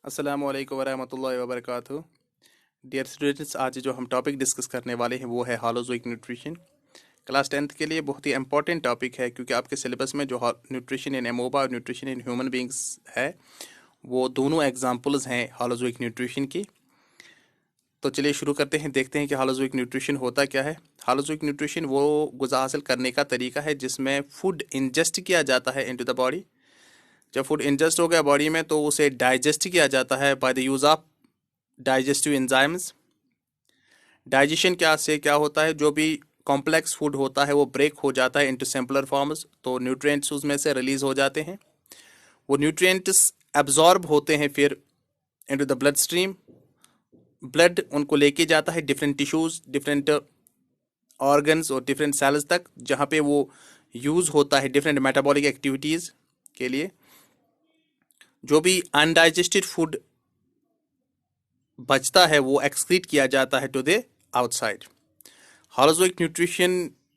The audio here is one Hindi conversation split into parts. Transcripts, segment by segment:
अस्सलामु अलैकुम वरहमतुल्लाहि वबरकातुहू। डियर स्टूडेंट्स, आज जो हम टॉपिक डिस्कस करने वाले हैं वो है हॉलोज़ोइक न्यूट्रिशन। क्लास 10th के लिए बहुत ही इंपॉर्टेंट टॉपिक है क्योंकि आपके सिलेबस में जो न्यूट्रिशन इन एमोबा और न्यूट्रिशन इन ह्यूमन बींग्स है वो दोनों एग्जांपल्स हैं हॉलोज़ोइक न्यूट्रिशन की। तो चलिए शुरू करते हैं, देखते हैं कि हॉलोज़ोइक न्यूट्रिशन होता क्या है। हॉलोज़ोइक न्यूट्रिशन वो ग़िज़ा हासिल करने का तरीका है जिसमें फूड इंजेस्ट किया जाता है इनटू द बॉडी। जब फूड इंजेस्ट हो गया बॉडी में तो उसे डाइजेस्ट किया जाता है by the use of digestive enzymes. Digestion क्या होता है, जो भी कॉम्प्लेक्स फूड होता है वो ब्रेक हो जाता है इनटू सिंपलर फॉर्म्स, तो न्यूट्रिएंट्स उसमें से रिलीज हो जाते हैं। वो न्यूट्रिएंट्स एब्जॉर्ब होते हैं फिर into the blood stream. Blood उनको लेके जाता है डिफरेंट टिश्यूज, डिफरेंट ऑर्गन्स और डिफरेंट सेल्स तक, जहाँ पे वो यूज़ होता है डिफरेंट मेटाबॉलिक एक्टिविटीज़ के लिए। जो भी अनडाइजेस्टेड फूड बचता है वो एक्सक्रीट किया जाता है टू द आउटसाइड। हॉलोज़ोइक न्यूट्रिशन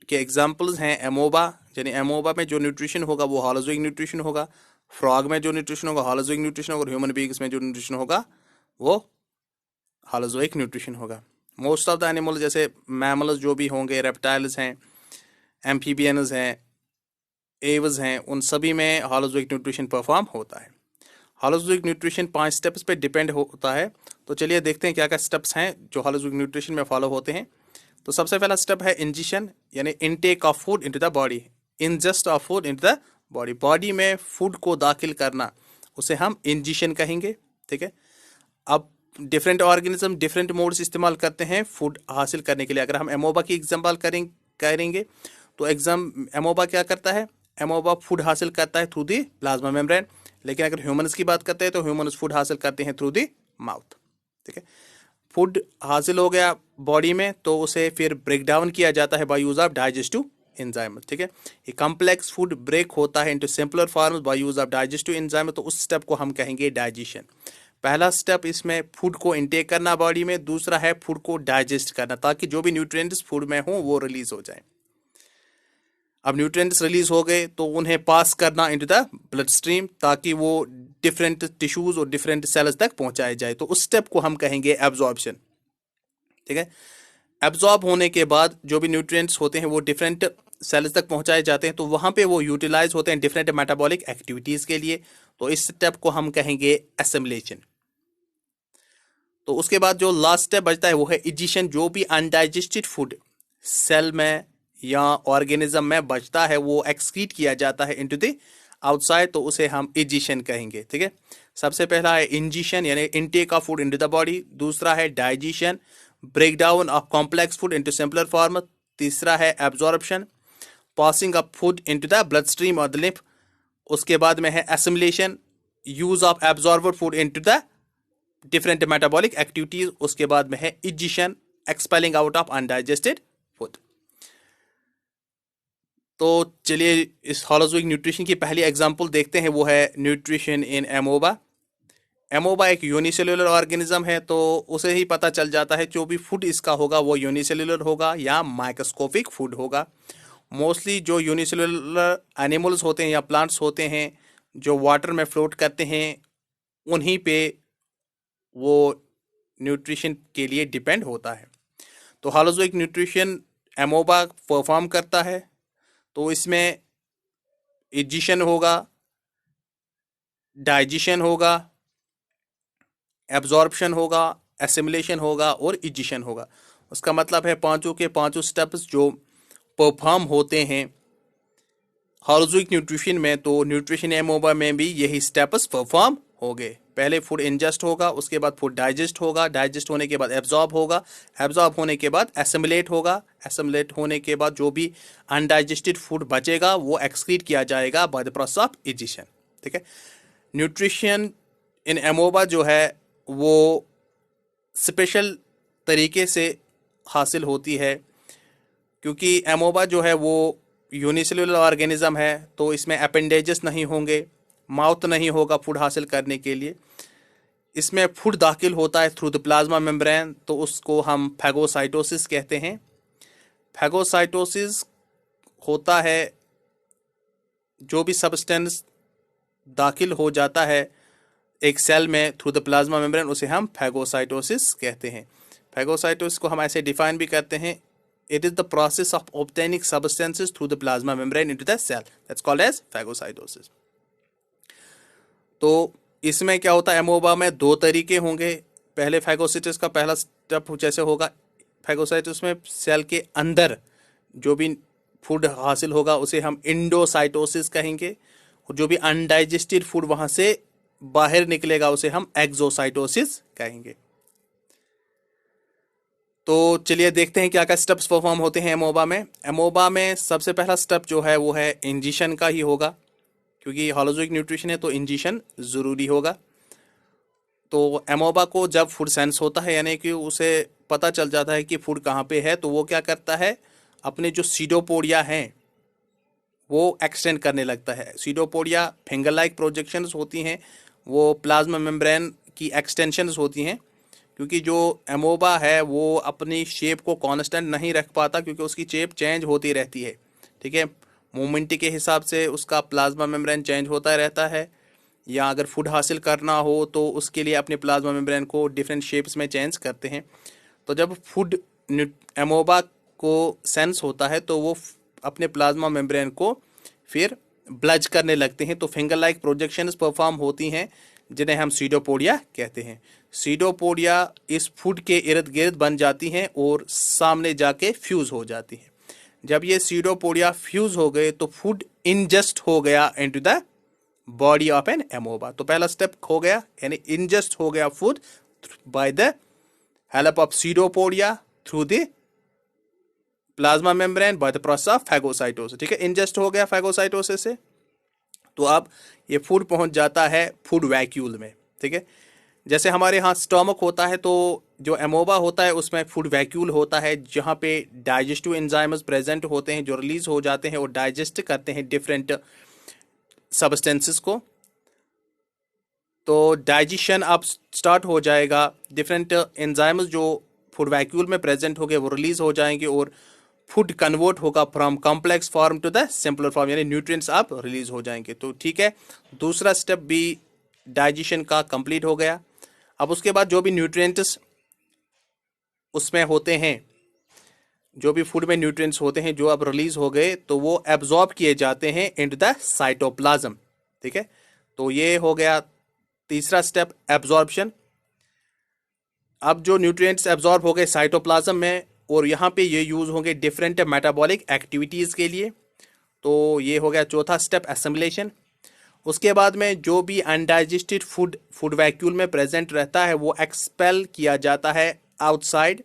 के एग्जांपल्स हैं एमोबा, यानी एमोबा में जो न्यूट्रिशन होगा वो हॉलोज़ोइक न्यूट्रिशन होगा। फ्रॉग में जो न्यूट्रिशन होगा हॉलोज़ोइक न्यूट्रिशन होगा, और ह्यूमन बींग्स में जो न्यूट्रिशन होगा वो हॉलोज़ोइक न्यूट्रिशन होगा। मोस्ट ऑफ द एनिमल्स जैसे मैमल्स जो भी होंगे, रेप्टाइल्स हैं, एम्फीबियंस हैं, एव्स हैं, उन सभी में हॉलोज़ोइक न्यूट्रिशन परफॉर्म होता है। हॉलोज़ोइक न्यूट्रिशन 5 स्टेप्स पे डिपेंड होता है। तो चलिए देखते हैं क्या क्या स्टेप्स हैं जो हॉलोज़ोइक न्यूट्रिशन में फॉलो होते हैं। तो सबसे पहला स्टेप है इंजेशन, यानी intake of food into the body. Ingest of food into the body, body में फूड को दाखिल करना, उसे हम इंजेशन कहेंगे। ठीक है। अब डिफरेंट ऑर्गेनिज्म डिफरेंट मोड्स इस्तेमाल करते हैं फूड हासिल करने के लिए। अगर हम एमोबा की एग्जांपल करेंगे तो एमोबा क्या करता है, एमोबा फूड हासिल करता है थ्रू दी प्लाज्मा मेम्ब्रेन। लेकिन अगर ह्यूमन्स की बात करते हैं तो ह्यूमन्स फूड हासिल करते हैं थ्रू दी माउथ। ठीक है। फूड हासिल हो गया बॉडी में तो उसे फिर ब्रेक डाउन किया जाता है by use of digestive enzyme. ठीक है। ये कॉम्प्लेक्स फूड ब्रेक होता है into simpler forms by use of digestive enzyme, तो उस स्टेप को हम कहेंगे डाइजेशन। पहला स्टेप इसमें फूड को इनटेक करना बॉडी में, दूसरा है फूड को डाइजेस्ट करना ताकि जो भी न्यूट्रिएंट्स फूड में हो वो रिलीज हो जाए। अब न्यूट्रिएंट्स रिलीज हो गए तो उन्हें पास करना इनटू द ब्लड स्ट्रीम ताकि वो डिफरेंट टिश्यूज और डिफरेंट सेल्स तक पहुंचाया जाए, तो उस स्टेप को हम कहेंगे एब्जॉर्प्शन। ठीक है। एब्जॉर्ब होने के बाद जो भी न्यूट्रिएंट्स होते हैं वो डिफरेंट सेल्स तक पहुंचाए जाते हैं, तो वहां पे वो यूटिलाइज होते हैं डिफरेंट मेटाबॉलिक एक्टिविटीज के लिए, तो इस स्टेप को हम कहेंगे एसिमिलेशन। तो उसके बाद जो लास्ट स्टेप बचता है वो है इजिशन। जो भी अनडाइजेस्टेड फूड सेल में या ऑर्गेनिज्म में बचता है वो एक्सक्रीट किया जाता है इनटू द आउटसाइड, तो उसे हम इजिशन कहेंगे। ठीक है। सबसे पहला है इंजिशन, यानी intake of food into the body. दूसरा है digestion, break down of complex food into simpler form. तीसरा है absorption, passing of food into the blood stream और द लिम्फ। उसके बाद में है assimilation, use of absorbed food into the different metabolic activities. उसके बाद में है egestion, expelling out of undigested food. तो चलिए इस हॉलोज़ोइक न्यूट्रिशन की पहली एग्जांपल देखते हैं, वो है न्यूट्रिशन इन एमोबा। एमोबा एक यूनिसेल्युलर ऑर्गेनिज्म है, तो उसे ही पता चल जाता है जो भी फूड इसका होगा वो यूनिसेल्युलर होगा या माइक्रोस्कोपिक फूड होगा। मोस्टली जो यूनिसेल्युलर एनिमल्स होते हैं या प्लांट्स होते हैं जो वाटर में फ्लोट करते हैं, उन्हीं पे वो न्यूट्रिशन के लिए डिपेंड होता है। तो हॉलोज़ोइक न्यूट्रिशन एमोबा परफॉर्म करता है, तो इसमें इजिशन होगा, डाइजेशन होगा, एब्जॉर्प्शन होगा, एसिमिलेशन होगा और इजिशन होगा। उसका मतलब है पांचों के पांचों स्टेप्स जो परफॉर्म होते हैं हॉलोज़ोइक न्यूट्रिशन में, तो न्यूट्रिशन एमोबा में भी यही स्टेप्स परफॉर्म हो गए। पहले फूड इंजेस्ट होगा, उसके बाद फूड डाइजेस्ट होगा, डाइजेस्ट होने के बाद एब्जॉर्ब होगा, एब्जॉर्ब होने के बाद एसिमिलेट होगा, एसिमिलेट होने के बाद जो भी अनडाइजेस्टेड फूड बचेगा वो एक्सक्रीट किया जाएगा बाय द प्रोसेस ऑफ इजिशन। ठीक है। न्यूट्रिशन इन एमोबा जो है वो स्पेशल तरीके से हासिल होती है क्योंकि एमोबा जो है वो यूनिसेल्युलर ऑर्गेनिज्म है, तो इसमें अपेंडेजेस नहीं होंगे, माउथ नहीं होगा फूड हासिल करने के लिए। इसमें फूड दाखिल होता है थ्रू द प्लाज्मा मेम्ब्रेन, तो उसको हम फैगोसाइटोसिस कहते हैं। फैगोसाइटोसिस होता है जो भी सब्सटेंस दाखिल हो जाता है एक सेल में थ्रू द प्लाज्मा मेम्ब्रेन, उसे हम फैगोसाइटोसिस कहते हैं। फैगोसाइटोसिस को हम ऐसे डिफाइन भी करते हैं, it is the process of obtaining substances through the plasma membrane into the cell, that's called as phagocytosis. तो इसमें क्या होता है, एमोबा में दो तरीके होंगे। पहले फैगोसाइटोसिस का पहला स्टेप जैसे होगा, फैगोसाइटोसिस में सेल के अंदर जो भी फूड हासिल होगा उसे हम इंडोसाइटोसिस कहेंगे, और जो भी अनडाइजेस्टेड फूड वहां से बाहर निकलेगा उसे हम एक्सोसाइटोसिस कहेंगे। तो चलिए देखते हैं क्या क्या स्टेप्स परफॉर्म होते हैं एमोबा में। एमोबा में सबसे पहला स्टेप जो है वो है इंजेक्शन का ही होगा, क्योंकि होलोजोइक न्यूट्रिशन है तो इंजेक्शन ज़रूरी होगा। तो एमोबा को जब फूड सेंस होता है, यानी कि उसे पता चल जाता है कि फूड कहाँ पे है, तो वो क्या करता है, अपने जो सीडोपोडिया हैं वो एक्सटेंड करने लगता है। सीडोपोडिया फिंगर लाइक प्रोजेक्शंस होती हैं, वो प्लाज्मा मेम्ब्रेन की एक्सटेंशंस होती हैं, क्योंकि जो एमोबा है वो अपनी शेप को कांस्टेंट नहीं रख पाता, क्योंकि उसकी शेप चेंज होती रहती है, ठीक है। मूवमेंट के हिसाब से उसका प्लाज्मा मेम्ब्रेन चेंज होता रहता है, या अगर फूड हासिल करना हो तो उसके लिए अपने प्लाज्मा मेम्ब्रेन को डिफरेंट शेप्स में चेंज करते हैं। तो जब फूड एमोबा को सेंस होता है तो वो अपने प्लाज्मा मेम्ब्रेन को फिर ब्लज करने लगते हैं, तो फिंगर लाइक प्रोजेक्शंस परफॉर्म होती हैं, जिन्हें हम सीडोपोडिया कहते हैं। सीडोपोडिया इस फूड के इर्द गिर्द बन जाती हैं और सामने जाके फ्यूज हो जाती हैं। जब ये सीडोपोडिया फ्यूज हो गए तो फूड इंजेस्ट हो गया into the body of an amoeba. तो पहला स्टेप हो गया, यानी इंजेस्ट हो गया food by the help of pseudopodia through the plasma membrane by the process of phagocytosis, ठीक है। इंजेस्ट हो गया फैगोसाइटोसिस से, तो अब ये फूड पहुंच जाता है फूड वैक्यूल में, ठीक है। जैसे हमारे यहाँ स्टोमक होता है, तो जो एमोबा होता है उसमें फूड वैक्यूल होता है, जहाँ पे डाइजेस्टिव एंजाइम्स प्रेजेंट होते हैं जो रिलीज हो जाते हैं और डाइजेस्ट करते हैं डिफरेंट सब्सटेंसेस को। तो डाइजेशन अब स्टार्ट हो जाएगा, डिफरेंट एंजाइम्स जो फूड वैक्यूल में प्रेजेंट हो गए वो रिलीज हो जाएंगे और फूड कन्वर्ट होगा from complex form to the simpler form, यानी न्यूट्रिएंट्स आप रिलीज हो जाएंगे। तो ठीक है, दूसरा स्टेप भी डाइजेशन का कंप्लीट हो गया। अब उसके बाद जो भी न्यूट्रिएंट्स उसमें होते हैं, जो भी फूड में न्यूट्रिएंट्स होते हैं जो अब रिलीज हो गए, तो वो एब्जॉर्ब किए जाते हैं इनटू द साइटोप्लाज्म, ठीक है। तो ये हो गया तीसरा स्टेप, एब्जॉर्प्शन। अब जो न्यूट्रिएंट्स एब्जॉर्ब हो गए साइटोप्लाज्म में, और यहाँ पे ये यूज होंगे डिफरेंट मेटाबॉलिक एक्टिविटीज के लिए, तो ये हो गया चौथा स्टेप, एसिमिलेशन। उसके बाद में जो भी अनडाइजेस्टेड फूड वैक्यूल में प्रेजेंट रहता है वो एक्सपेल किया जाता है आउटसाइड,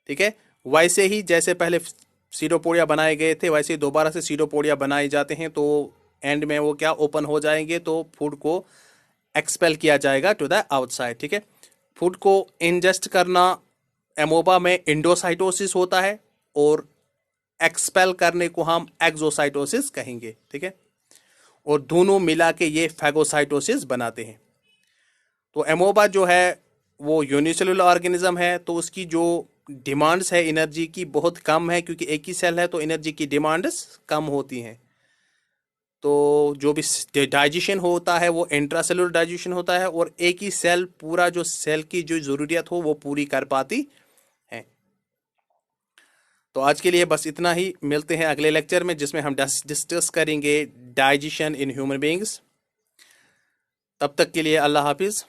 ठीक है। वैसे ही जैसे पहले सीडोपोडिया बनाए गए थे वैसे ही दोबारा से सीडोपोडिया बनाए जाते हैं, तो एंड में वो क्या ओपन हो जाएंगे, तो फूड को एक्सपेल किया जाएगा टू द आउटसाइड, ठीक है। फूड को इंजेस्ट करना एमोबा में इंडोसाइटोसिस होता है, और एक्सपेल करने को हम एक्सोसाइटोसिस कहेंगे, ठीक है। और दोनों मिला के ये फैगोसाइटोसिस बनाते हैं। तो एमोबा जो है वो यूनिसेलुलर ऑर्गेनिज्म है, तो उसकी जो डिमांड्स है एनर्जी की बहुत कम है, क्योंकि एक ही सेल है तो एनर्जी की डिमांड्स कम होती हैं। तो जो भी डाइजेशन होता है वो इंट्रासेलुलर डाइजेशन होता है, और एक ही सेल पूरा जो सेल की जो ज़रूरियत हो वो पूरी कर पाती है। तो आज के लिए बस इतना ही, मिलते हैं अगले लेक्चर में जिसमें हम डिस्कस करेंगे डाइजेशन इन ह्यूमन बीइंग्स। तब तक के लिए अल्लाह हाफिज़।